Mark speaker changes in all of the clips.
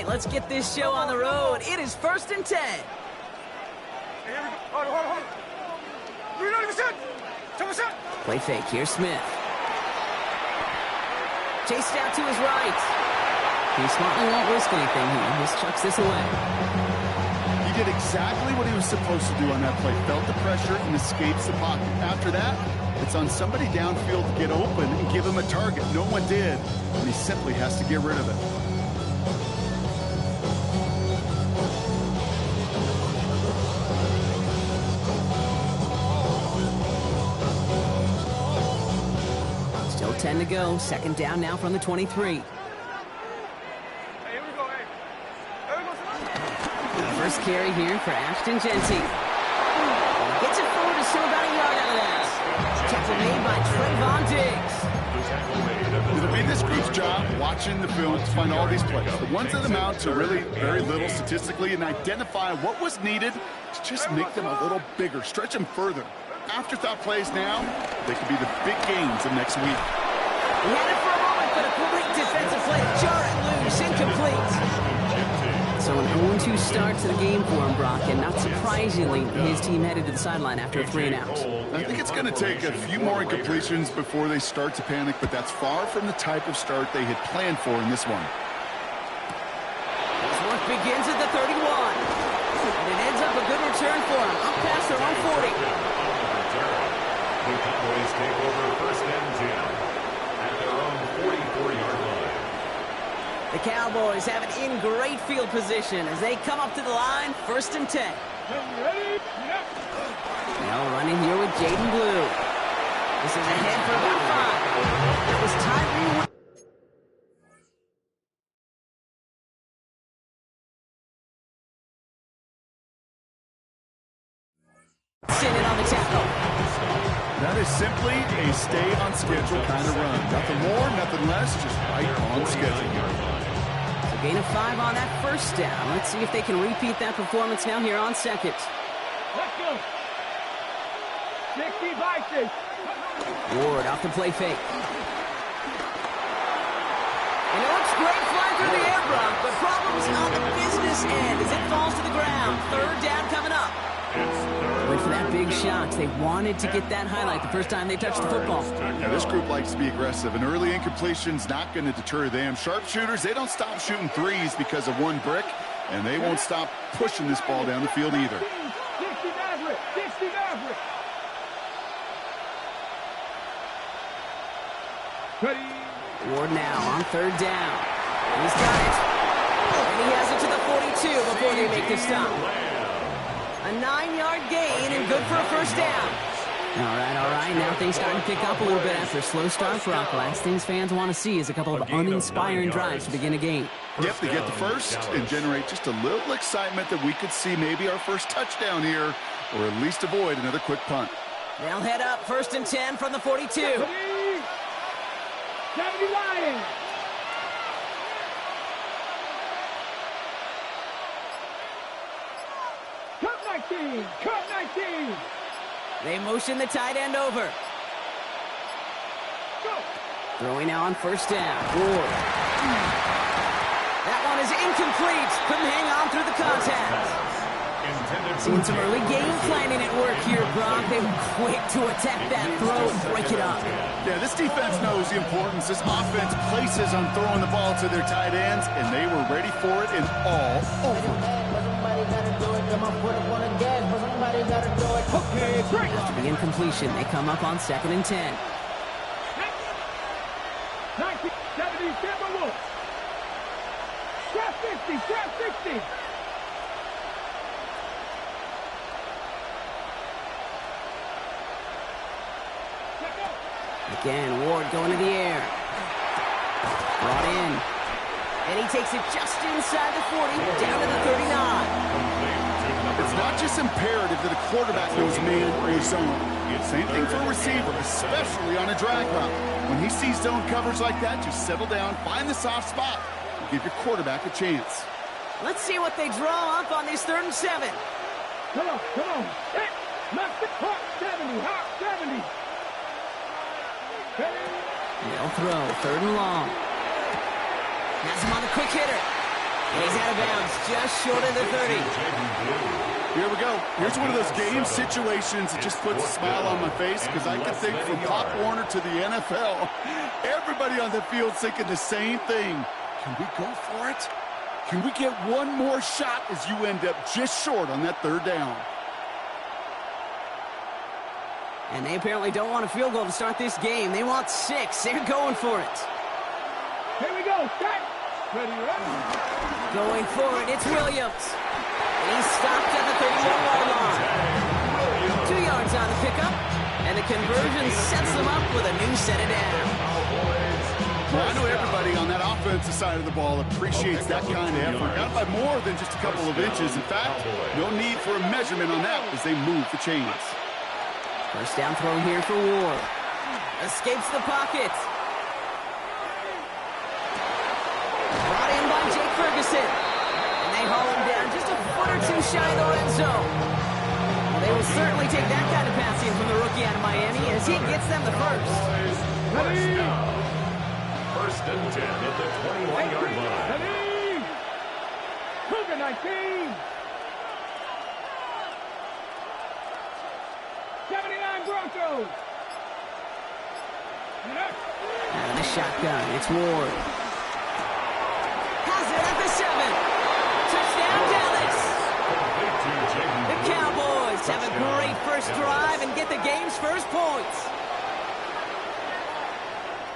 Speaker 1: let's get this show on the road. It is 1st and 10.
Speaker 2: Here we go. Hold on.
Speaker 1: Play fake. Here's Smith. Chased out to his right. He smartly won't risk anything here. Just chucks this away.
Speaker 3: He did exactly what he was supposed to do on that play. Felt the pressure and escapes the pocket. After that, it's on somebody downfield to get open and give him a target. No one did, and he simply has to get rid of it.
Speaker 1: Still 10 to go. 2nd down now from the 23. First carry here for Ashton Genty. Gets it forward to still about a yard out of that. Tackle made by Trayvon Diggs.
Speaker 3: It'll be this group's job watching the film to find all these plays. The ones that amount to really very little statistically, and identify what was needed to just make them a little bigger, stretch them further. Afterthought plays now, they could be the big games of next week.
Speaker 1: He had it for a moment, but a great defensive play. Jar it loose, incomplete. So an 0-2 start to the game for him, Brock, and not surprisingly, his team headed to the sideline after a 3-and-out.
Speaker 3: I think it's going to take a few more incompletions before they start to panic, but that's far from the type of start they had planned for in this one.
Speaker 1: This work begins at the 31, and it ends up a good return for him, up past their own 40.
Speaker 4: The Cowboys take over 1st and 10 at their own 44-yard line.
Speaker 1: The Cowboys have it in great field position as they come up to the line, 1st and 10. Now running here with Jaden Blue. This is ahead for about 5. That was Tyree. Sitting on the tackle.
Speaker 3: That is simply a stay on schedule kind of run. Nothing more, nothing less, just right on schedule.
Speaker 1: Gain of 5 on that 1st down. Let's see if they can repeat that performance now here on 2nd.
Speaker 2: Let's go. 60 by 6.
Speaker 1: Ward off the play fake. And it looks great flying through the air, Brock, but problems on the business end as it falls to the ground. 3rd down coming up. Went for that big shot. They wanted to get that highlight the first time they touched the football.
Speaker 3: Yeah, this group likes to be aggressive. An early incompletion's not going to deter them. Sharpshooters, they don't stop shooting threes because of one brick, and they won't stop pushing this ball down the field either.
Speaker 2: 60 Maverick. 60 Maverick.
Speaker 1: Ward now on 3rd down. He's got it. And he has it to the 42 before they make the stop. A 9-yard gain and good for a 1st down. All right. Now things starting to pick up a little bit after a slow start, Brock. Last things fans want to see is a couple of uninspiring drives to begin a game.
Speaker 3: Yep, they get the first and generate just a little excitement that we could see maybe our first touchdown here, or at least avoid another quick punt.
Speaker 1: They'll head up 1st and 10 from the 42.
Speaker 2: 70 Lions. Cut 19.
Speaker 1: They motion the tight end over.
Speaker 2: Go.
Speaker 1: Throwing now on 1st down. Ward. That one is incomplete. Couldn't hang on through the contact. Seeing some early game planning at work here, Brock. They were quick to attack that throw and break it up.
Speaker 3: Yeah, this defense knows the importance. This offense places on throwing the ball to their tight ends, and they were ready for it and all over.
Speaker 2: Okay, great.
Speaker 1: After the incompletion, they come up on 2nd and 10.
Speaker 2: 1970 Timberwolves. Trap 60.
Speaker 1: Again, Ward going to the air. Brought in. And he takes it just inside the 40, down to the 39.
Speaker 3: It's not just imperative that a quarterback knows man or zone. Same thing for a receiver, especially on a drag route. When he sees zone coverage like that, just settle down, find the soft spot, and give your quarterback a chance.
Speaker 1: Let's see what they draw up on this 3rd and 7.
Speaker 2: Come on. Hey, left it, hot 70, hot 70.
Speaker 1: They'll throw, 3rd and long. Has him on the quick hitter. He's out of bounds, just short of the 30.
Speaker 3: Here we go. Here's one of those game situations that just puts a smile on my face because I can think from Pop Warner to the NFL. Everybody on the field thinking the same thing. Can we go for it? Can we get one more shot as you end up just short on that third down?
Speaker 1: And they apparently don't want a field goal to start this game. They want 6. They're going for it.
Speaker 2: Here we go. Set. Ready, ready.
Speaker 1: Going for it. It's Williams. He's stopped at the 31-yard line. 2 yards on the pickup. And the conversion sets them up with a new set of downs.
Speaker 3: Well, I know everybody on that offensive side of the ball appreciates that kind of effort. Got by more than just a couple of inches. In fact, no need for a measurement on that as they move the chains.
Speaker 1: First down throw here for Ward. Escapes the pocket. Brought in by Jake Ferguson. And they haul him down just a foot or two shy of the red zone. Well, they will certainly take that kind of passing from the rookie out of Miami as he gets them the first.
Speaker 2: Ready.
Speaker 4: First and 10 at the 21-yard line.
Speaker 2: Ready. Cougar 19. 79 Broncos.
Speaker 1: Out of the shotgun, it's Ward. Has it at the 7. Touchdown, Dallas. The Cowboys have a great first drive and get the game's first points.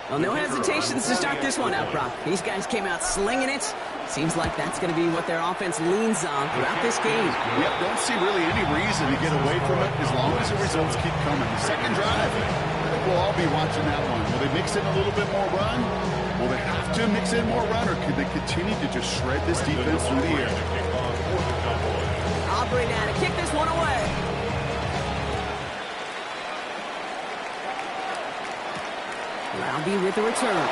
Speaker 1: Well, no hesitations to start this one out, Brock. These guys came out slinging it. Seems like that's going to be what their offense leans on throughout this game.
Speaker 3: Yep, don't see really any reason to get away from it as long as the results keep coming. The second drive, I think we'll all be watching that one. Will they mix in a little bit more run? Will they have to mix in more run, or could they continue to just shred this defense through the air?
Speaker 1: Aubrey now to kick this one away. Roundy with the return.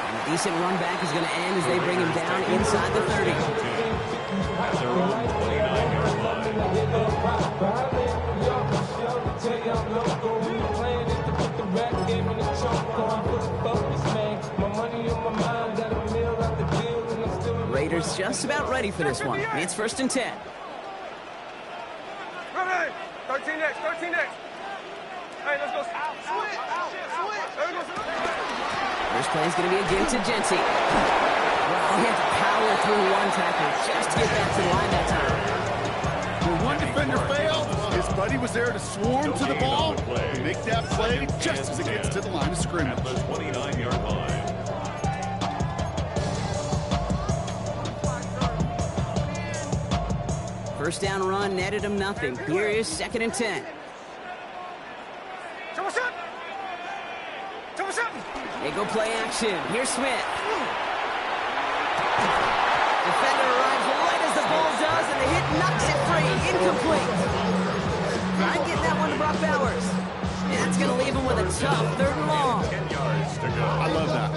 Speaker 1: And a decent run back is going to end as they bring him down inside the 30. Raiders just about ready for this one. It's first and 10.
Speaker 5: Ready. 13 next. 13 next. Hey, let's go.
Speaker 1: First play is going to be a give to Genty. Well, he had to power through one tackle just to get back to the line that time.
Speaker 3: When one defender failed, his buddy was there to swarm to the ball and make that play just as it gets to the line of scrimmage.
Speaker 4: At the 29-yard line.
Speaker 1: First down run netted him nothing. Here is second and 10. They go play action. Here's Smith. Defender arrives right as the ball does, and the hit knocks it free. Incomplete. Try getting that one to Brock Bowers. And that's going to leave him with a tough third and long.
Speaker 4: 10 yards to go.
Speaker 3: I love that.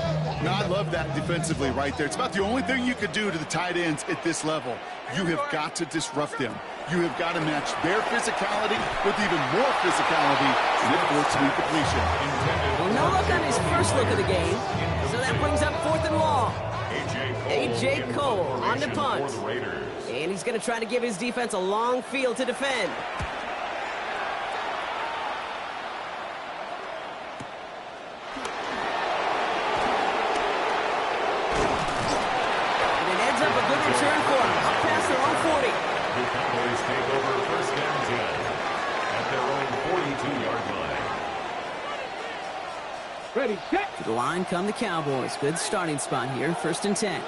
Speaker 3: No, I love that defensively right there. It's about the only thing you could do to the tight ends at this level. You have got to disrupt them. You have got to match their physicality with even more physicality and it forces completion.
Speaker 1: Well, no look on his first look of the game. So that brings up fourth and long. A.J. Cole on the punt. And he's going to try to give his defense a long field to defend. And it ends up a good return for him. Up past their own 40.
Speaker 4: The Cowboys take over first down 10 at their own 42-yard line.
Speaker 2: Ready, set.
Speaker 1: To the line come the Cowboys. Good starting spot here. First and 10.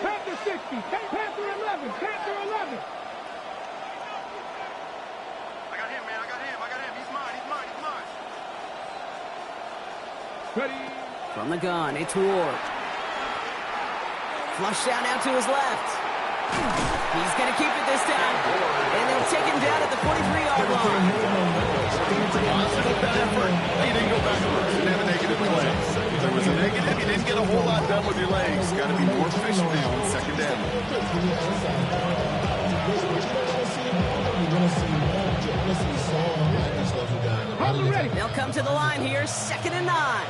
Speaker 2: Panther 60. Panther 11. Panther 11.
Speaker 5: I got him, man. I got him. He's mine.
Speaker 2: Ready.
Speaker 1: From the gun, it's Ward. Flush down out to his left. He's going to keep it this time. And they'll take him down at the 43-yard line.
Speaker 3: Positive that effort. He didn't go backwards. Didn't have a negative play. If there was a negative, you didn't get a whole lot done with your legs. Got to be more efficient now in second down.
Speaker 2: Ready.
Speaker 1: They'll come to the line here, second and 9.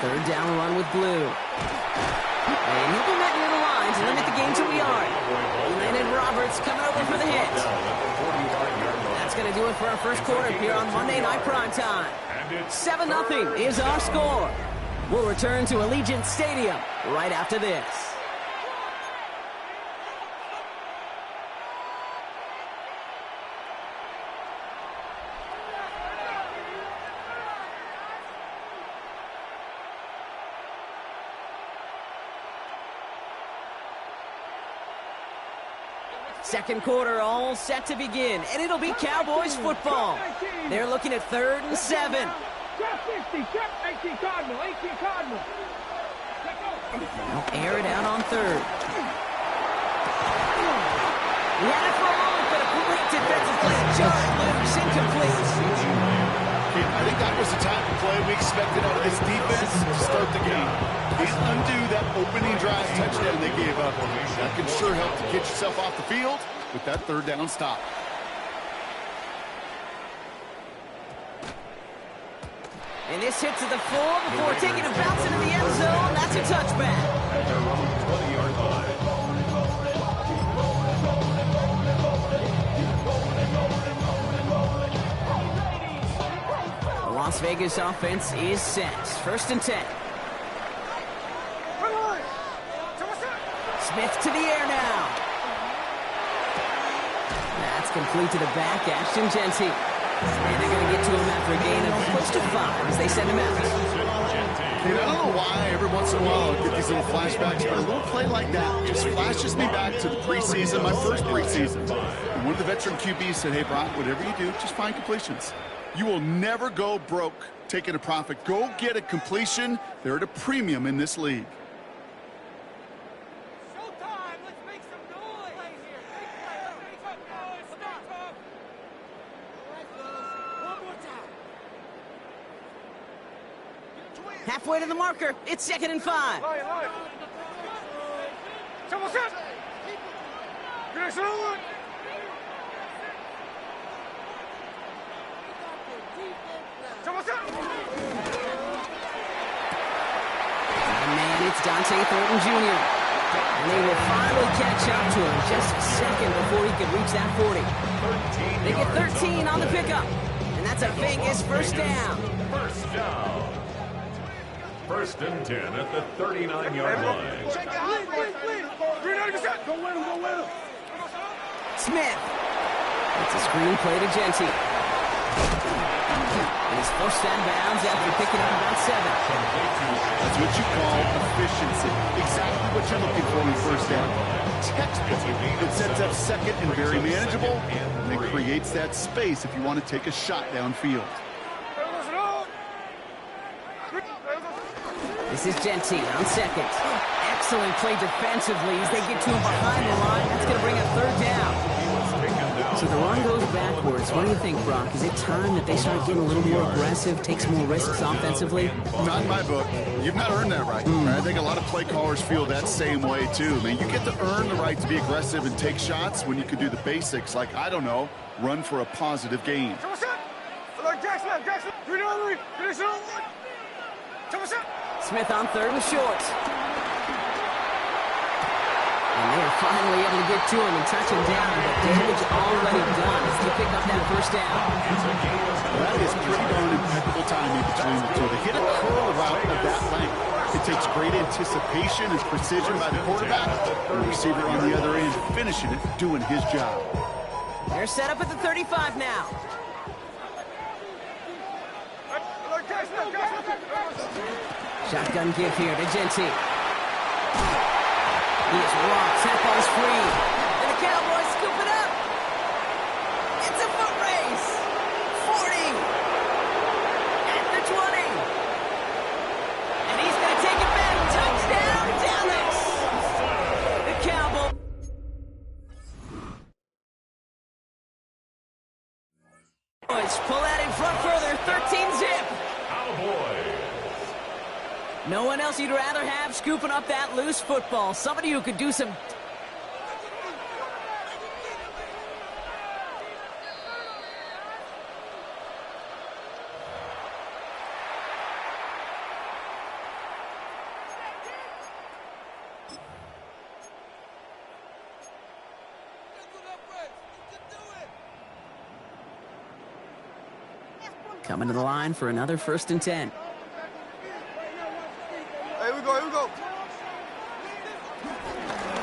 Speaker 1: Third down run with Blue. And he'll be met near the line to limit the game to a yard. Landon Roberts coming over for the hit. That's going to do it for our first quarter here on Monday Night Primetime. 7-0 is our score. We'll return to Allegiant Stadium right after this. Second quarter all set to begin, and it'll be Cowboys football. They're looking at 3rd and 7. They'll air it out on 3rd. He had it for a moment, but a great defensive play. Just loose, incomplete.
Speaker 3: I think that was the type of play we expected out of this defense to start the game. Can't undo that opening drive touchdown they gave up. That can sure help to get yourself off the field with that 3rd down stop.
Speaker 1: And this hit to the floor before taking a bounce into the end zone. That's a touchback.
Speaker 4: At their own 20-yard line.
Speaker 1: The Las Vegas offense is set. 1st and 10. Smith to the air now. That's complete to the back, Ashton Genty. And they're going to get to him after a gain of close to 5 as they send him out.
Speaker 3: I don't know why every once in a while I get these little flashbacks, but a little play like that just flashes me back to the preseason, my first preseason. And one of the veteran QBs said, hey, Brock, whatever you do, just find completions. You will never go broke taking a profit. Go get a completion. They're at a premium in this league.
Speaker 1: Halfway to the marker. It's 2nd and 5. And man, it's Dante Thornton Jr. And they will finally catch up to him just a second before he could reach that 40. They get 13 on the pickup. And that's a Vegas 1st down.
Speaker 4: 1st down. 1st and 10 at the 39-yard line.
Speaker 1: Smith. It's a screen play to Genty. And he's forced out of bounds after picking up about 7.
Speaker 3: That's what you call efficiency. Exactly what you're looking for in 1st down. Textbook. It sets up 2nd and very manageable, and it creates that space if you want to take a shot downfield.
Speaker 1: This is Genty on 2nd. Excellent play defensively as they get to him behind the line. That's going to bring a 3rd down. So the run goes backwards. What do you think, Brock? Is it time that they start getting a little more aggressive, take some more risks offensively?
Speaker 3: Not in my book. You've not earned that right. I think a lot of play callers feel that same way, too. Man, you get to earn the right to be aggressive and take shots when you can do the basics, like, I don't know, run for a positive gain.
Speaker 1: Smith on 3rd and short. And they are finally able to get to him and touch him down. But damage already done as they pick up that 1st down.
Speaker 3: That is pretty darn impeccable timing between the two. To hit a curl route of that length, it takes great anticipation and precision by the quarterback. And the receiver on the other end finishing it, doing his job.
Speaker 1: They're set up at the 35 now. Shotgun give here to Genty. He is rocked. That ball's free. And the Cowboys scoop it up. It's a foot race. 40. At the 20. And he's going to take it back. Touchdown, Dallas. The Cowboys. Pull that in front further. 13-zip.
Speaker 4: Cowboys.
Speaker 1: No one else you'd rather have scooping up that loose football. Somebody who could do some... Coming to the line for another 1st and 10.
Speaker 5: Here we go, here we go.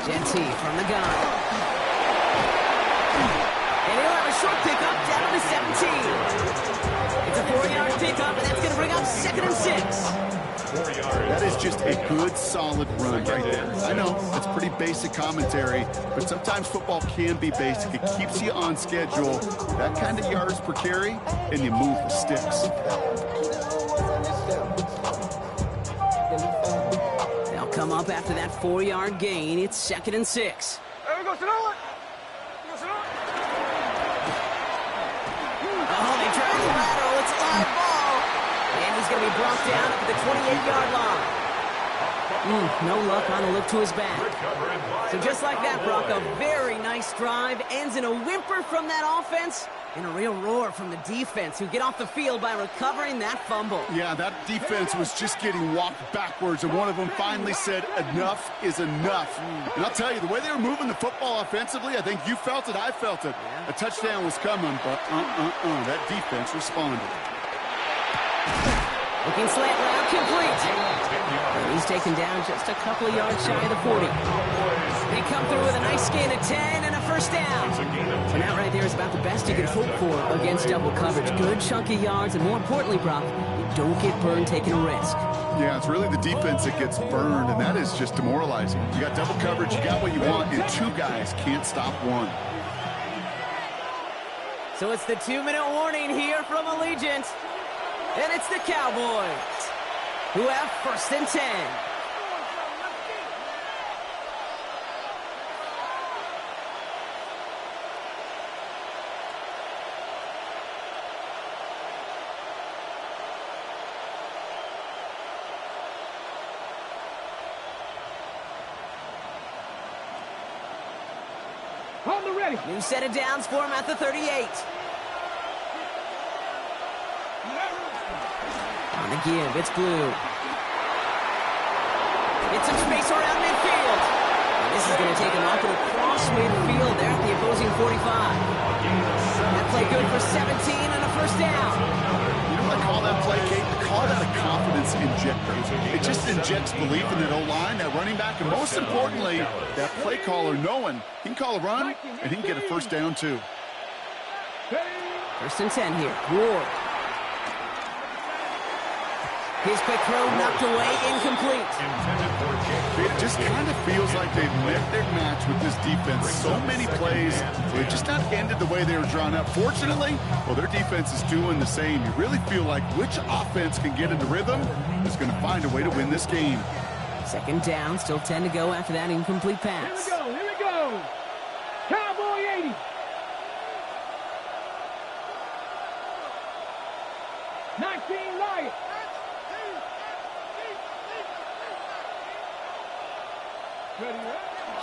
Speaker 1: Genty from the gun. And he'll have a short pickup down to 17. It's a 4-yard pickup, and that's going to bring up 2nd and 6.
Speaker 3: That is just a good, solid run right there. I know, it's pretty basic commentary, but sometimes football can be basic. It keeps you on schedule, that kind of yards per carry, and you move the sticks.
Speaker 1: They'll come up after that 4-yard gain. It's 2nd and 6.
Speaker 5: Here we go, Sonoma.
Speaker 1: Oh, they try to lateral. It's a live ball. And he's going to be brought down at the 28-yard line. No luck on a look to his back. So just like that, Brock, a very nice drive. Ends in a whimper from that offense and a real roar from the defense, who get off the field by recovering that fumble.
Speaker 3: Yeah, that defense was just getting walked backwards, and one of them finally said, enough is enough. And I'll tell you, the way they were moving the football offensively, I think you felt it, I felt it.
Speaker 1: Yeah.
Speaker 3: A touchdown was coming, but that defense responded.
Speaker 1: Looking slant route, complete. And he's taken down just a couple of yards shy of the 40. They come through with a nice gain of 10 and a 1st down. And that right there is about the best you can hope for against double coverage. Good chunky yards, and more importantly, Brock, you don't get burned taking a risk.
Speaker 3: Yeah, it's really the defense that gets burned, and that is just demoralizing. You got double coverage, you got what you want, and 2 guys can't stop one.
Speaker 1: So it's the 2-minute warning here from Allegiant. And it's the Cowboys, who have 1st and 10.
Speaker 2: On the ready.
Speaker 1: New set of downs for him at the 38. On the give, it's Blue. It's some space around midfield. And this is going to take him up and across midfield there at the opposing 45. That play good for 17 and a 1st down.
Speaker 3: You know what I call that play, Kate? I call that a confidence injector. It just injects belief in that O-line, that running back, and most importantly, that play caller knowing he can call a run and he can get a 1st down too.
Speaker 1: 1st and 10 here. Ward. His quick throw knocked away, incomplete.
Speaker 3: It just kind of feels like they've met their match with this defense. So many plays, they just not ended the way they were drawn up. Fortunately, well, their defense is doing the same. You really feel like which offense can get into rhythm is going to find a way to win this game.
Speaker 1: 2nd down, still 10 to go after that incomplete pass.
Speaker 2: Here we go. Cowboy 80. Lions.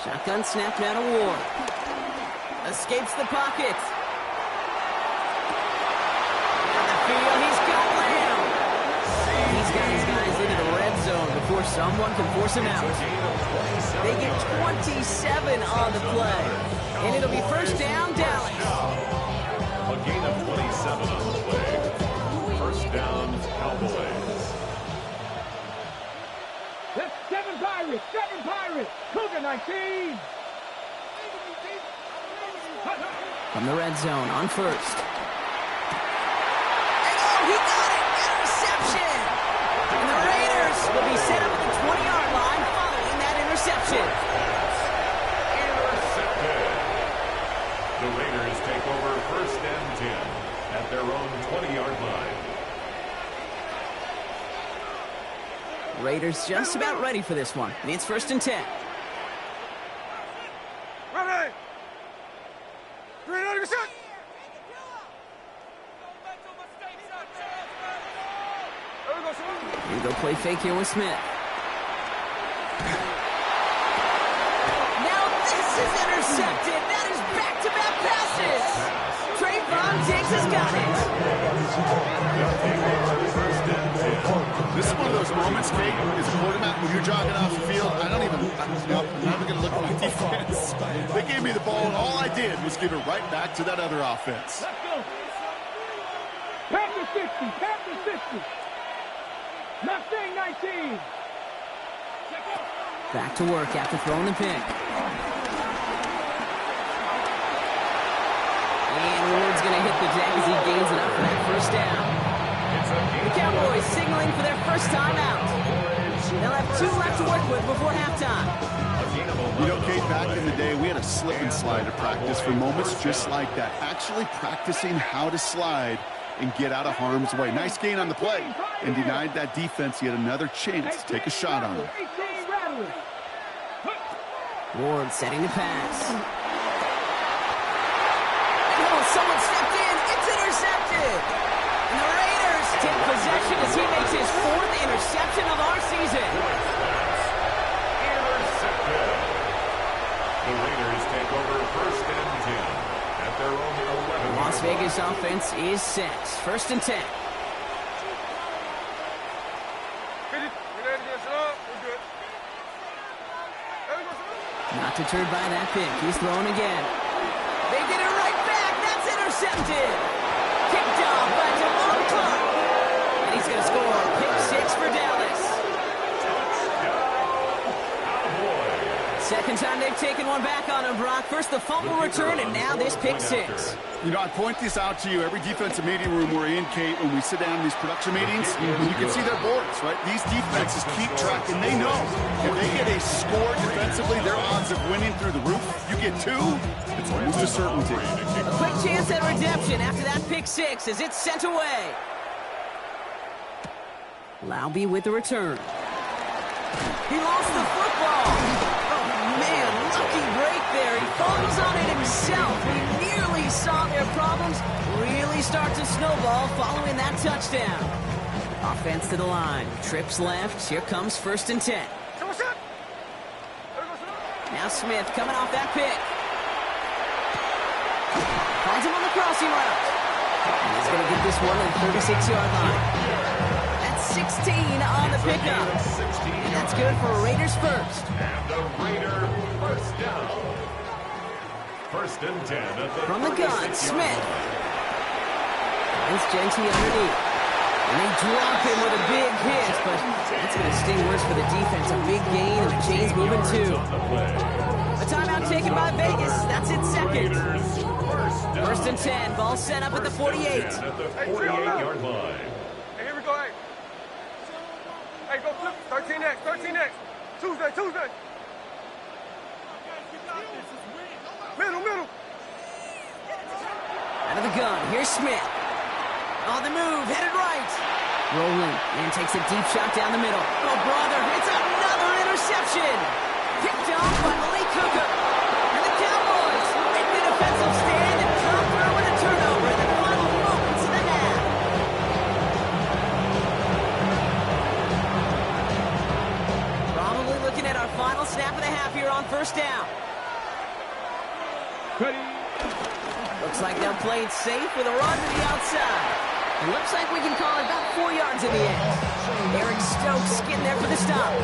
Speaker 1: Shotgun snap out of Ward. Escapes the pocket. Down the field, he's got Lamb. He's got his guys into the red zone before someone can force him out. They get 27 on the play. And it'll be 1st down, Dallas.
Speaker 4: A gain of 27 on the play. 1st down, Cowboys.
Speaker 2: That's 7 Pirates. Cougar 19.
Speaker 1: From the red zone on 1st. He got it! Interception! And the Raiders will be set up at the 20-yard line following that interception.
Speaker 4: Intercepted. The Raiders take over 1st and 10 at their own 20-yard line.
Speaker 1: Raiders just about ready for this one. And it's 1st and 10.
Speaker 5: Ready. 390%.
Speaker 1: You go play fake here with Smith. Now this is intercepted. That is back-to-back passes. Trayvon Diggs has got it.
Speaker 3: This is one of those moments, Kate, as a quarterback, when you're jogging off the field, I'm not even going to look at my defense. They gave me the ball, and all I did was give it right back to that other offense.
Speaker 2: Let's go. Packers Panthers 60. Mustang 19.
Speaker 1: Back to work after throwing the pick. And Ward's going to hit the deck as he gains it up for that first down. The Cowboys signaling for their first timeout. They'll have 2 left to work with before halftime.
Speaker 3: You know, Kate, back in the day, we had a slip and slide to practice for moments just like that. Actually practicing how to slide and get out of harm's way. Nice gain on the play and denied that defense yet another chance to take a shot on him.
Speaker 1: Ward setting the pass. Oh, someone stepped in. It's intercepted. And the Raiders take possession as he makes his 4th interception of our season.
Speaker 4: Intercepted. The Raiders take over first and 10 at their own 11.
Speaker 1: The Las Vegas offense is set. First and 10. Not deterred by that pick. He's throwing again. They did it right back. That's intercepted. Kicked off by Javon Clark. And he's going to score a pick 6 for Dallas. Second time they've taken one back on him, Brock. First the fumble return, and now this pick 6.
Speaker 3: You know, I point this out to you every defensive meeting room we're in, Kate, when we sit down in these production meetings, you can see their boards, right? These defenses keep track, and they know if they get a score defensively, their odds of winning through the roof. You get 2, it's almost a certainty.
Speaker 1: A quick chance at redemption after that pick 6 as it's sent away. Laube with the return. He lost the football. Man, lucky break there. He falls on it himself. We nearly saw their problems really start to snowball following that touchdown. Offense to the line. Trips left. Here comes first and 10. Now Smith coming off that pick. Finds him on the crossing route. And he's going to get this one at the 36-yard line. That's 16 on the pickup. And that's good for Raiders first.
Speaker 4: And the Raider first down. First and 10 at the
Speaker 1: From the gun, Smith. It's Genty underneath. And they drop him with a big hit, but that's going to sting worse for the defense. A big gain, and the chain's moving too. A timeout taken by Vegas. That's it second. First and 10. Ball set up at the 48.
Speaker 4: At the 48-yard line.
Speaker 5: Hey, here we go, hey. Hey, go flip. 13X, 13X. Tuesday. Middle.
Speaker 1: Out of the gun, here's Smith. On the move, headed right. Rolling, and takes a deep shot down the middle. Oh, brother, it's another interception. Picked off by Malik Hooker. And the Cowboys make the defensive stand and come through with a turnover in the final moments of the half. Probably looking at our final snap of the half here on first down. Looks like they'll play it safe with a run to the outside. It looks like we can call it about 4 yards in the end. Eric Stokes getting there for the stop.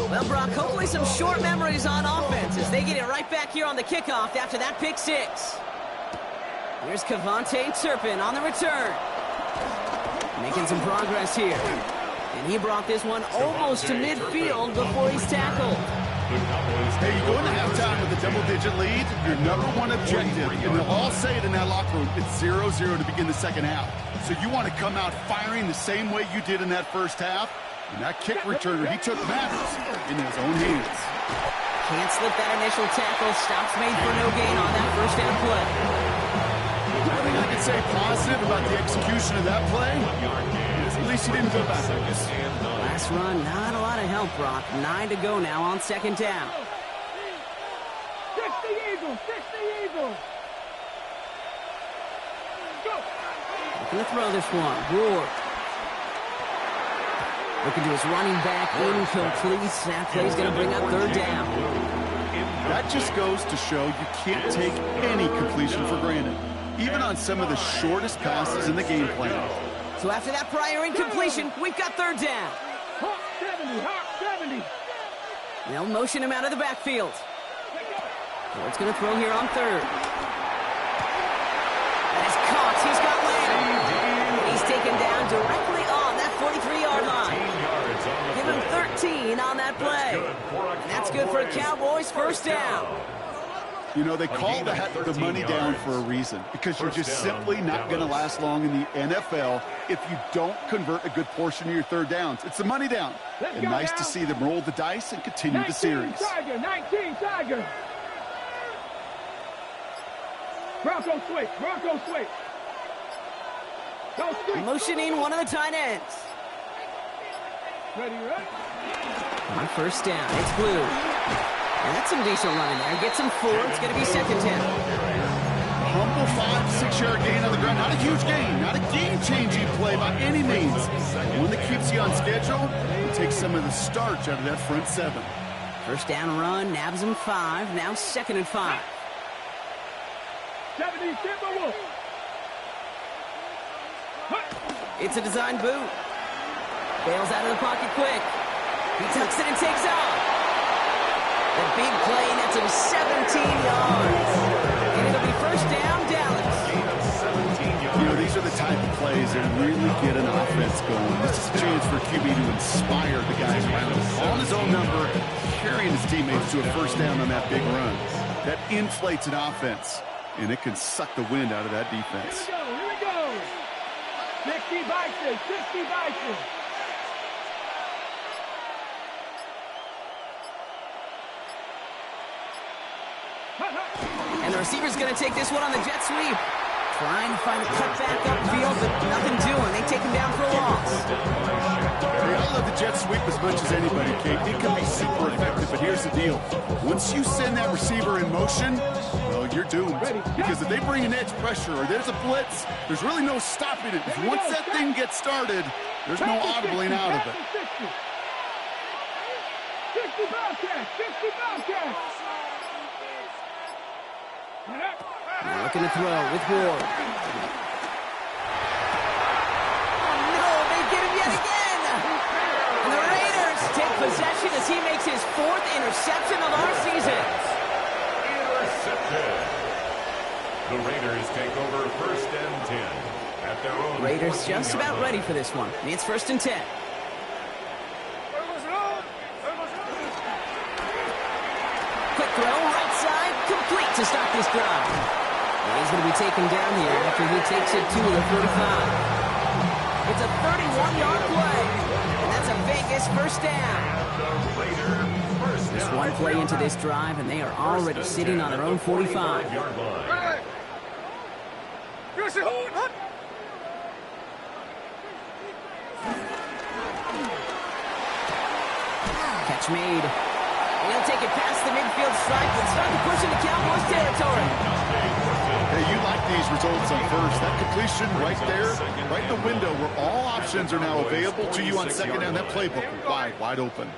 Speaker 1: Well, Brock, hopefully some short memories on offense as they get it right back here on the kickoff after that pick 6. Here's Kavontae Turpin on the return. Making some progress here. And he brought this one almost to midfield before he's tackled.
Speaker 3: Hey, you go into halftime with a double-digit lead, your number one objective, and they'll all say it in that locker room, it's 0-0 to begin the second half. So you want to come out firing the same way you did in that first half. And that kick returner, he took matters in his own hands.
Speaker 1: Can't slip that initial tackle. Stops made for no gain on that first down play.
Speaker 3: One thing I can say positive about the execution of that play is at least he didn't go backwards.
Speaker 1: Last run, not a lot of help, Brock. 9 to go now on second down.
Speaker 2: 60 Eagles. Go.
Speaker 1: Looking to throw this one. Ward. Looking to his running back, incomplete. That play's going to bring up third down.
Speaker 3: That just goes to show you can't take any completion for granted, even on some of the shortest passes in the game plan.
Speaker 1: So after that prior incompletion, we've got third down.
Speaker 2: Hawk 70, Hawk 70.
Speaker 1: They'll motion him out of the backfield. Ford's going to throw here on third. That is caught. He's got Lamb. He's taken down directly on that 43-yard line. Give him 13 on that play. And that's good for a Cowboys first down.
Speaker 3: You know, they call that the money down for a reason, because you're just simply not going to last long in the NFL if you don't convert a good portion of your third downs. It's the money down. And nice to see them roll the dice and continue the series.
Speaker 2: 19 Tiger. Bronco switch.
Speaker 1: Motioning one of the tight ends.
Speaker 2: Ready?
Speaker 1: On first down, it's Blue. And that's some decent running there. Gets him 4. It's going to be second down.
Speaker 3: Humble 5-6-yard gain on the ground. Not a huge gain. Not a game-changing play by any means. One that keeps you on schedule and takes some of the starch out of that front 7.
Speaker 1: First down run, nabs him 5. Now second and 5.
Speaker 2: 70, Timberwolf.
Speaker 1: It's a design boot. Bails out of the pocket quick. He tucks it and takes off. The big play nets him 17 yards. And it'll be first down, Dallas.
Speaker 3: You know, these are the type of plays that really get an offense going. This is a chance for QB to inspire the guys around him. On his own number, carrying his teammates to a first down on that big run. That inflates an offense, and it can suck the wind out of that defense.
Speaker 2: Here we go. 60 Bison.
Speaker 1: And the receiver's going to take this one on the jet sweep. Trying to find a cutback upfield, but nothing doing. They take him down for a loss.
Speaker 3: Hey, I love the jet sweep as much as anybody, Kate. It can be super effective, but here's the deal. Once you send that receiver in motion, well, you're doomed. Because if they bring an edge pressure or there's a blitz, there's really no stopping it. Once that thing gets started, there's no audibling out of it.
Speaker 2: 60 Bobcats.
Speaker 1: Now looking to throw with Ward. No, they get him yet again. And the Raiders take possession as he makes his 4th interception of our season.
Speaker 4: Intercepted. The Raiders take over first and 10 at their own.
Speaker 1: Raiders just about ready for this one. It's first and 10. Quick throw, right side, complete to start this drive. And he's going to be taken down here after he takes it to the 35. It's a 31-yard play, and that's a Vegas first down. Just one play into this drive, and they are already sitting on their own 45. Catch made. And he'll take it past the midfield stripe and start to push into Cowboys territory.
Speaker 3: Hey, you like these results on first. That completion right there, right in the window where all options are now available to you on second down. That playbook wide open.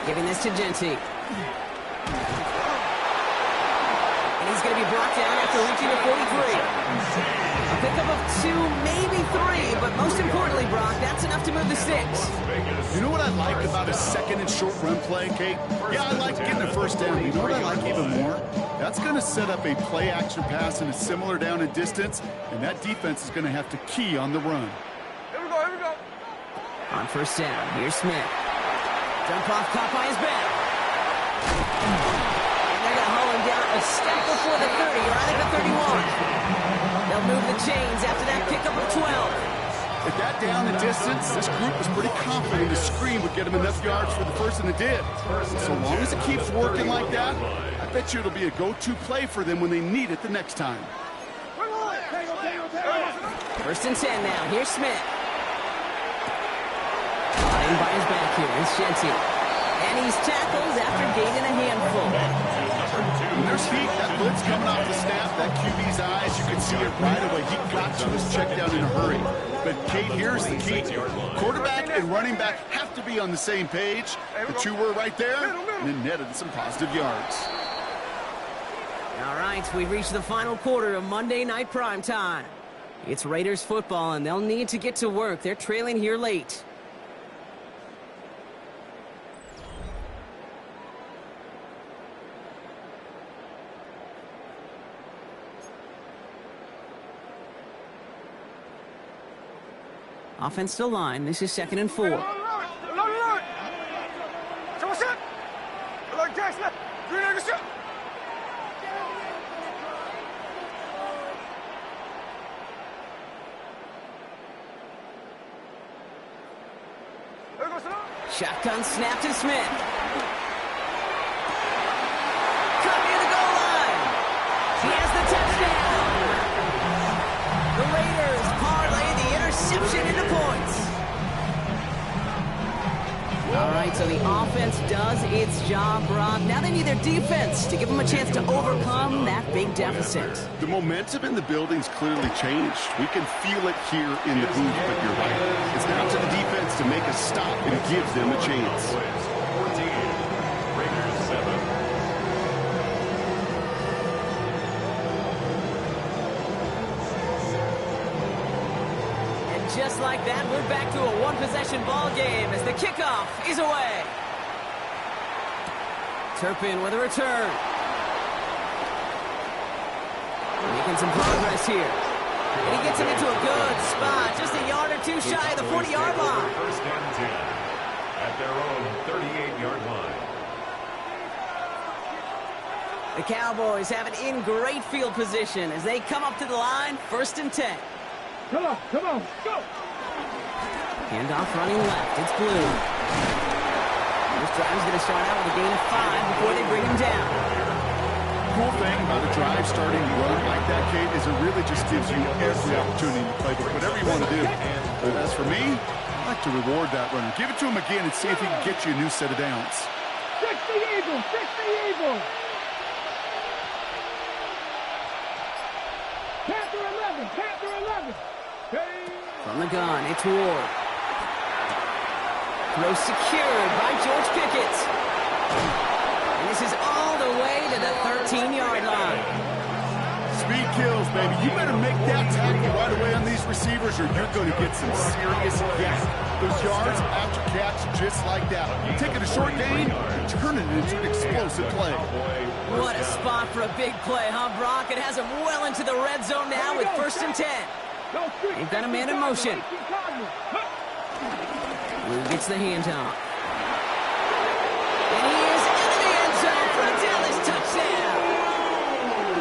Speaker 1: Giving this to Genty. And he's going to be brought down after reaching the 43. A pickup of 2, maybe 3, but most importantly, Brock, that's enough to move the sticks.
Speaker 3: You know what I like about a second and short run play, Kate? Yeah, I like getting a first down. You know what I like even more? That's going to set up a play action pass and a similar down and distance, and that defense is going to have to key on the run.
Speaker 5: Here we go.
Speaker 1: On first down, here's Smith. Jump off, caught by his back. And they're going to haul him down a step before the 30, right at the 31. They'll move the chains after that pickup of 12.
Speaker 3: At that down and distance, this group was pretty confident the screen would get them enough yards for the first, and it did. So long as it keeps working like that, I bet you it'll be a go-to play for them when they need it the next time.
Speaker 1: First and 10 now. Here's Smith. Lying by his back here is Genty. And he's tackled after gaining a handful.
Speaker 3: When there's heat, that blitz coming off the snap, that QB's eyes, you can see it right away. He got to his check down in a hurry. But, Kate, here's the key. Quarterback and running back have to be on the same page. The two were right there, and then netted some positive yards.
Speaker 1: All right, we've reached the final quarter of Monday Night Primetime. It's Raiders football, and they'll need to get to work. They're trailing here late. Offensive line. This is 2nd and 4. Shotgun snap to Smith. Cut near the goal line. He has the touchdown. The Raiders parlay the interception into points. All right, so the offense does its job, Rob. Now they need their defense to give them a chance to overcome that big deficit.
Speaker 3: The momentum in the building's clearly changed. We can feel it here in the booth, but you're right. It's now to the defense to make a stop and give them a chance.
Speaker 4: 14, Raiders 7.
Speaker 1: Just like that, we're back to a one-possession ball game as the kickoff is away. Turpin with a return. Making some progress here. And he gets it into a good spot, just a yard or two shy of the 40-yard line.
Speaker 4: First and 10 at their own 38-yard line.
Speaker 1: The Cowboys have it in great field position as they come up to the line, 1st and 10.
Speaker 2: Come on, go!
Speaker 1: Handoff running left. It's Blue. This drive's going to start out with a gain of 5 before they bring him down.
Speaker 3: Cool thing about a drive starting run like that, Kate, is it really just gives you every opportunity to play with whatever you want to do. But as for me, I like to reward that runner. Give it to him again and see if he can get you a new set of downs.
Speaker 2: Fix the Eagle! Panther 11!
Speaker 1: From the gun, it's Ward. Throw secured by George Pickett. And this is all the way to the 13-yard line.
Speaker 3: Speed kills, baby. You better make that tackle right away on these receivers or you're going to get some serious gas. Those yards after catch just like that. Taking a short gain, turning it into an explosive play.
Speaker 1: What a spot for a big play, huh, Brock? It has him well into the red zone now with 1st and 10. They've got a man in motion. Blue gets the handoff. And he is into the end zone for a Dallas touchdown.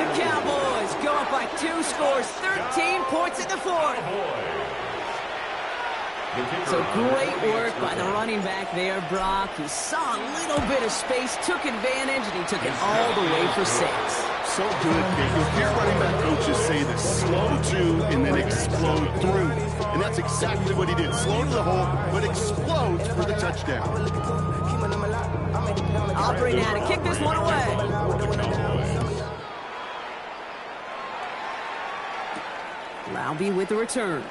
Speaker 1: The Cowboys go up by 2 scores, 13 points in the 4th. So great work by the running back there, Brock. He saw a little bit of space, took advantage, and he took it all the way for 6.
Speaker 3: So good, Kate. You'll hear running back coaches say this: slow to and then explode through. And that's exactly what he did. Slow to the hole, but explodes for the touchdown.
Speaker 1: Aubrey now to kick this one away. Laube with the return.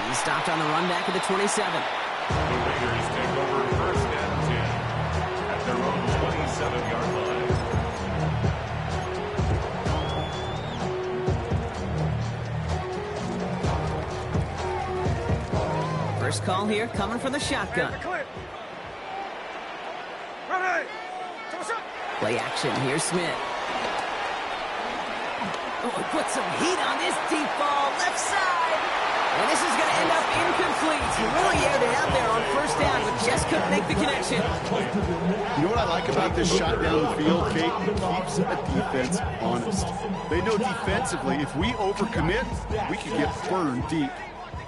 Speaker 1: He's stopped on the run back at the 27.
Speaker 4: The Raiders take over 1st and 10 at their own 27-yard line.
Speaker 1: First call here coming from the shotgun. Play action. Here's Smith. Oh, put some heat on this deep ball left side. And this is going to end up incomplete. He really aired it out there on 1st down, but just couldn't make the connection.
Speaker 3: You know what I like about this shot down the field, Kate? It keeps a defense honest. They know defensively, if we overcommit, we can get burned deep.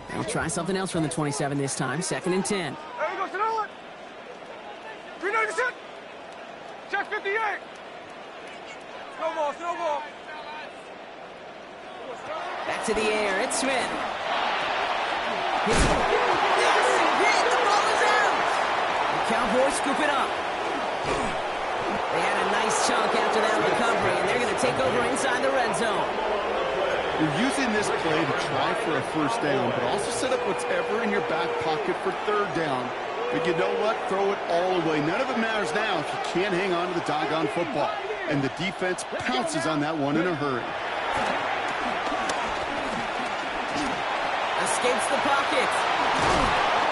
Speaker 1: They'll try something else from the 27 this time. 2nd and 10.
Speaker 5: There we go, Sonoma. 396. Check 58. Snowball.
Speaker 1: Back to the air. It's Smith. Yes, he did. The ball is out. The Cowboys scoop it up. They had a nice chunk after that recovery, and they're going to take over inside the red zone.
Speaker 3: You're using this play to try for a first down, but also set up whatever in your back pocket for third down. But you know what? Throw it all away. None of it matters now if you can't hang on to the doggone football. And the defense pounces on that one in a hurry.
Speaker 1: Escapes the pocket.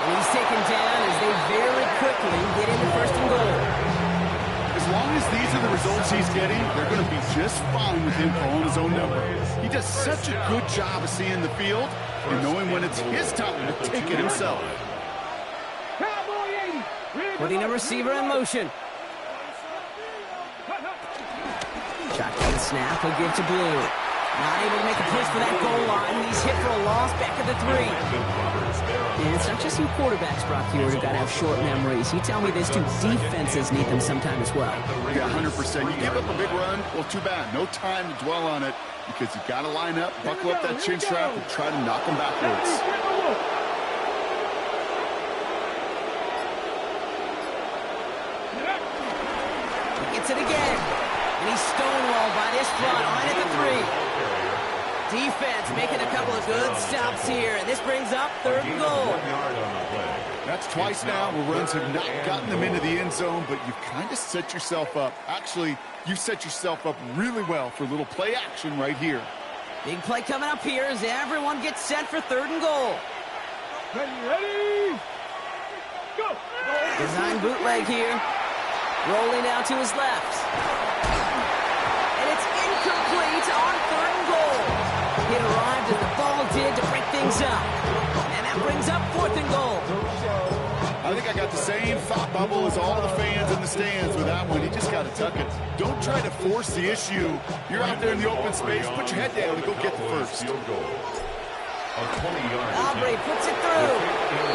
Speaker 1: And he's taken down as they very quickly get into first and goal.
Speaker 3: As long as these are the results he's getting, they're going to be just fine with him calling his own number. He does such a good job of seeing the field and knowing when it's his time to take it himself.
Speaker 1: Putting a receiver in motion. Shotgun snap, he'll give to Blue. Not able to make a push for that goal line. He's hit for a loss back at the 3. And it's not just some quarterbacks, Brock Hewitt, who got to have short memories. You tell me this too, defenses need them sometime as well.
Speaker 3: Yeah, 100%. You give up a big run, well, too bad. No time to dwell on it because you got to line up, buckle up that chin strap, and try to knock them backwards.
Speaker 1: Gets it again. And he's stonewalled by this front right at the 3. Defense making a couple of good stops here. And this brings up third and goal.
Speaker 3: That's twice now where runs have not gotten them into the end zone, but you've kind of set yourself up. Actually, you've set yourself up really well for a little play action right here.
Speaker 1: Big play coming up here as everyone gets set for third and goal.
Speaker 2: Ready, go!
Speaker 1: Design bootleg here. Rolling out to his left. And it's incomplete on third and goal. It arrived as the ball did to break things up. And that brings up fourth and goal.
Speaker 3: I think I got the same thought bubble as all the fans in the stands with that one. You just got to tuck it. Don't try to force the issue. You're out there in the open space. Put your head down and go get the first.
Speaker 1: Aubrey puts it through.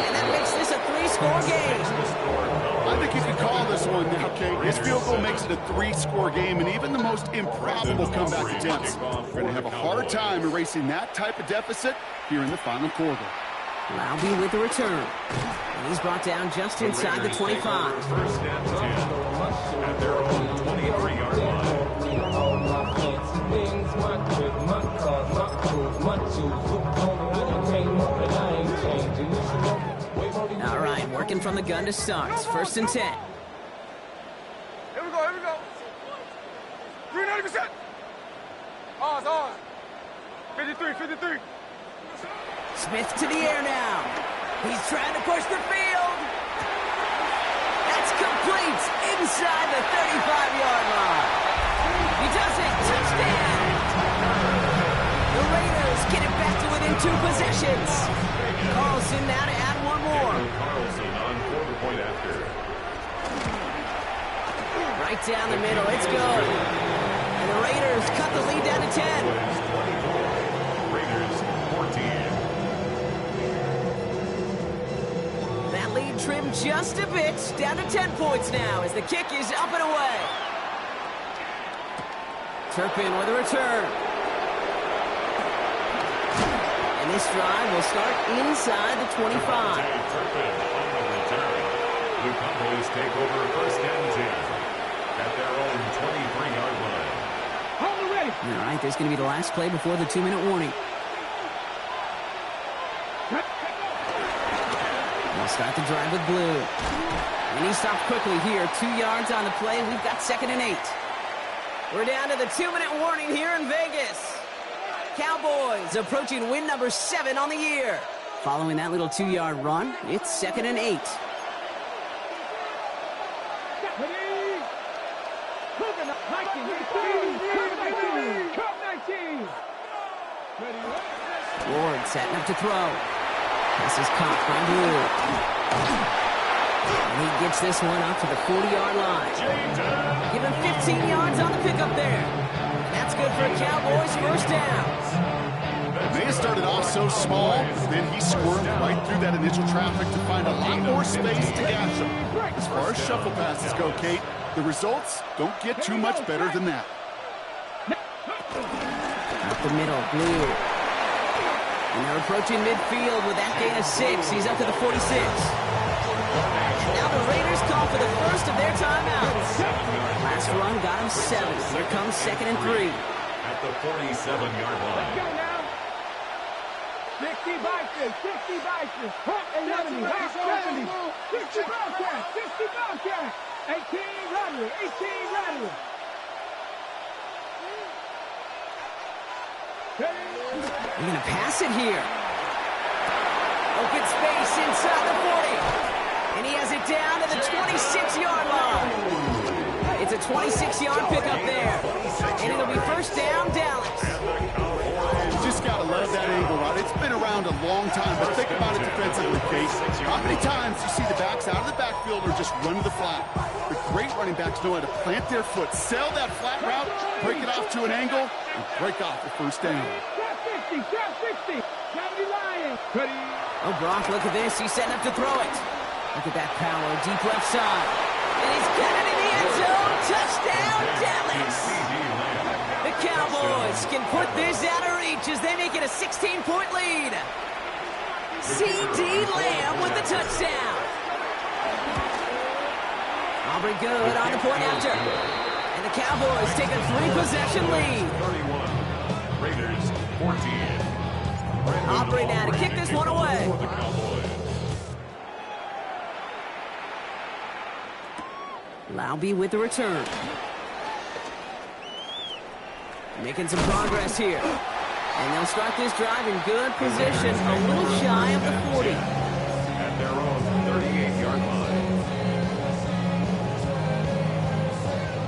Speaker 1: And that makes this a 3-score game.
Speaker 3: I think you can call this one now, Kate. This field goal makes it a 3-score game, and even the most improbable comeback attempts are going to have a hard time erasing that type of deficit here in the final quarter.
Speaker 1: Laube with the return. And he's brought down just inside the 25.
Speaker 4: First and 10 at their own 23-yard line.
Speaker 1: All right, working from the gun to start. It's first and 10.
Speaker 5: Here we go, here we go. 390%. Ours. 53.
Speaker 1: Smith to the air now. He's trying to push the field. That's complete inside the 35-yard line. He does it. Touchdown. The Raiders get it back to within 2 possessions. Carlson now to add one more.
Speaker 4: Carlson on quarter-point after.
Speaker 1: Right down the middle. It's good. And the Raiders cut the lead down to 10.
Speaker 4: Raiders 14.
Speaker 1: That lead trimmed just a bit. Down to 10 points now as the kick is up and away. Turpin with a return. And this drive will start inside the 25.
Speaker 4: Turpin on the return. The Cowboys take over first and 10 at their own 23-yard line.
Speaker 2: Hold it ready.
Speaker 1: All right, there's going to be the last play before the 2-minute warning. We'll start the drive with Blue. And he stopped quickly here. 2 yards on the play. We've got 2nd and 8. We're down to the 2-minute warning here in Vegas. Cowboys approaching win number 7 on the year. Following that little 2-yard run, it's 2nd and 8.
Speaker 2: Ready. Moving up. 19. Ready.
Speaker 1: Ward setting up to throw. This is caught by Blue. And he gets this one up to the 40-yard line. Give him 15 yards on the pickup there. That's good for a Cowboys first down.
Speaker 3: May have started off so small, then he squirmed right through that initial traffic to find a lot more space to gash him. As far as shuffle passes go, Kate, the results don't get too much better than that.
Speaker 1: Up the middle, Blue. And they're approaching midfield with that gain of 6. He's up to the 46. And now the Raiders call for the first of their timeouts. Last run got him 7. Here comes 2nd and 3.
Speaker 4: At the 47-yard line.
Speaker 2: Let's go now. 60 Vikings, 60 Vikings, Hawk 70, Hawk 70, 60 Bobcats, 60 Bobcats, 18 Rattler, 18 Rattler.
Speaker 1: They're going to pass it here. Open space inside the 40. And he has it down to the 26-yard line. It's a 26-yard pickup there. And it'll be first down, Dallas.
Speaker 3: You just got to love that angle, right? It's been around a long time, but think about it defensively, Kate. How many times you see the backs out of the backfield or just run to the flat? The great running backs know how to plant their foot, sell that flat route, break it off to an angle, and break off the first down.
Speaker 2: Trap 60, trap 60, 70 Lions. Ready?
Speaker 1: Oh, Brock, look at this. He's setting up to throw it. Look at that power, deep left side. And he's got it in the end zone. Touchdown, Dallas. The Cowboys can put this out of reach as they make it a 16-point lead. C.D. Lamb with the touchdown. Aubrey good on the point after. And the Cowboys take a 3-possession lead.
Speaker 4: 31. Raiders 14.
Speaker 1: Aubrey now to kick this one away.
Speaker 4: For the Cowboys.
Speaker 1: Laube with the return. Making some progress here. And they'll start this drive in good position, a little shy of the 40.
Speaker 4: At their own 38-yard line.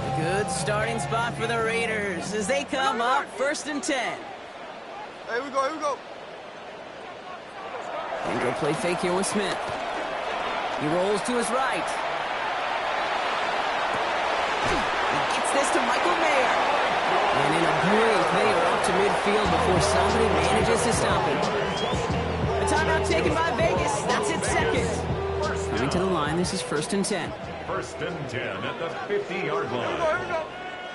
Speaker 1: A good starting spot for the Raiders as they come up 1st and 10.
Speaker 5: Here we go, here we go.
Speaker 1: And go play fake here with Smith. He rolls to his right. He gets this to Michael Mayer. And in a break, they are up to midfield before somebody manages to stop him. A timeout taken by Vegas. That's its 2nd. Coming to the line, this is 1st and 10.
Speaker 4: 1st and 10 at the 50-yard line.
Speaker 5: Here we go.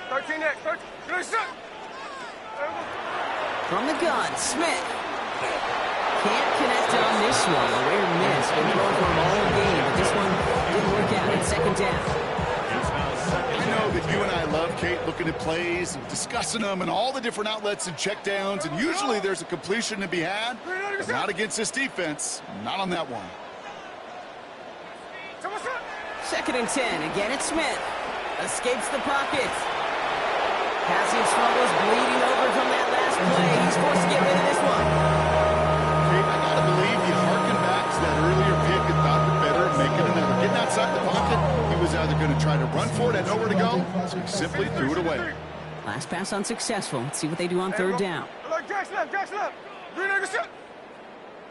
Speaker 5: 13 next, 13. Good shot.
Speaker 1: From the gun, Smith. Can't connect on this one. A rare miss. Been throwing for him all game, but this one didn't work out. It's 2nd down.
Speaker 3: I know that you and I love, Kate, looking at plays and discussing them and all the different outlets and checkdowns, and usually there's a completion to be had, but not against this defense. Not on that one.
Speaker 1: 2nd and 10. Again, it's Smith. Escapes the pocket. Passing struggles, bleeding over from that last play. He's forced to get rid of this one.
Speaker 3: Kate, I gotta believe you harken back to that earlier pick and thought it better and make it another. Getting outside the pocket, he was either going to try to run for it, had nowhere to go, so he simply threw it away.
Speaker 1: Last pass unsuccessful. Let's see what they do on 3rd down.
Speaker 5: Jackson left, Jackson left. Green egg shot.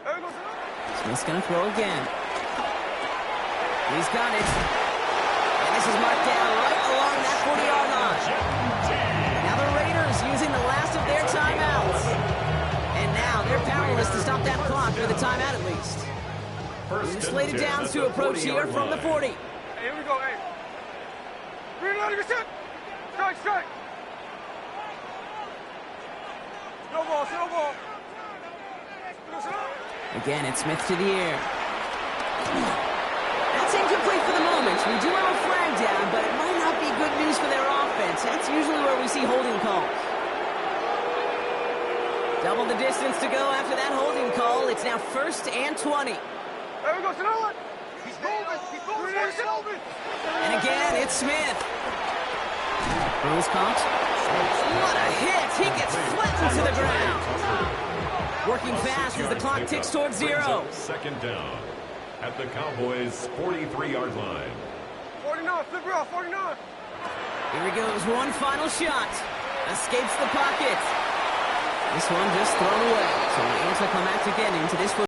Speaker 5: There we go.
Speaker 1: Smith's going to throw again. He's got it. And this is marked down right along that 40-yard line. Now the Raiders using the last of their timeouts. And now they're powerless to stop that clock with a timeout at least. And slated downs to approach here from the 40.
Speaker 5: Hey, here we go, hey. Green egg shot. Strike, strike. Snowball, snowball.
Speaker 1: Again, it's Smith to the air. That's incomplete for the moment. We do have a flag down, but it might not be good news for their offense. That's usually where we see holding calls. Double the distance to go after that holding call. It's now 1st and 20.
Speaker 5: There we go, Sonoma. He's moving. He's moving. He's moving.
Speaker 1: And again, it's Smith. Rose caught. What a hit. He gets flattened to the ground. Working fast as the clock ticks towards 0.
Speaker 4: 2nd down at the Cowboys' 43-yard line.
Speaker 5: 49, flip it off, 49.
Speaker 1: Here he goes, one final shot. Escapes the pocket. This one just thrown away. So an anticlimactic ending to this one.